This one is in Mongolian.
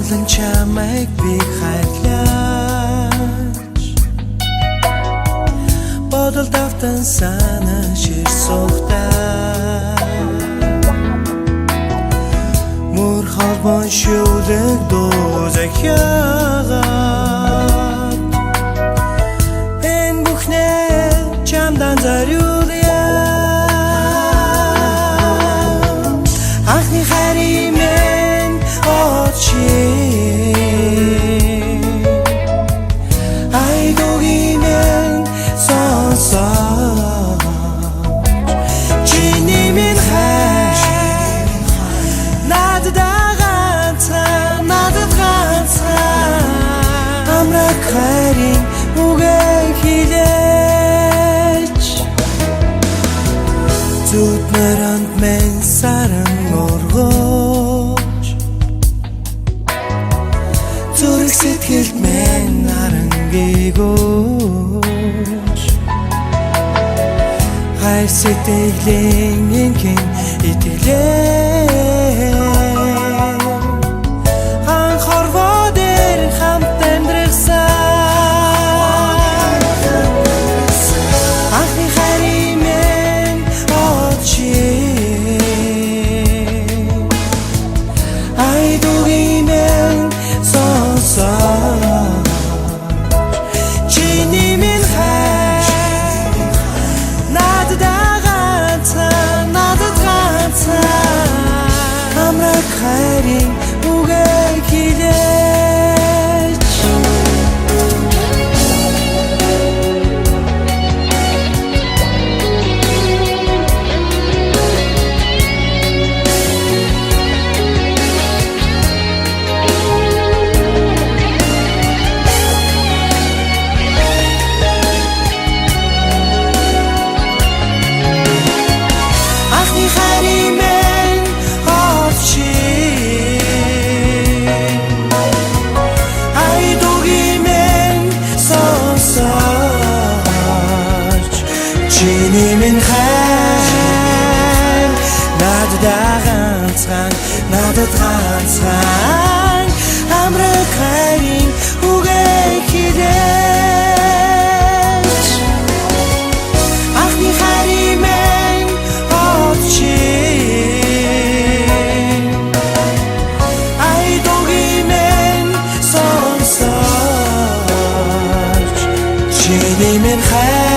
Онлон чамайг би хайрлаач Бодол давтан санаа шир сухтаа Мөр холбон шүлэг дозах яагаад Энэ бүхнээ чамдан зориулъя Анхны хайрын минь очи Айдогийн минь сонсоо Чиний минь хайр Надад ганцхан Амрах хайрын үгийг хэлээч Зүд наранд мен саран оргооч Зүрх сэтгэлд мен нарангигооч Хайр сэтгэлийн инхэн итгэлээ Анх хорвоо дээр хамт амьдрсан Анхны хайрын минь очи Айдогийн минь сонсоо Чиний минь хайр Надад ганцхан Амрах хайрын үгийг хэлээч Анхны хайрын минь очи Айдогийн минь сонсооч Чиний минь хайр Надад ганцхан Амрах хайрын үгийг хэлээч Анхны хайрын минь очи Айдогийн минь сонсооч Чиний минь хайр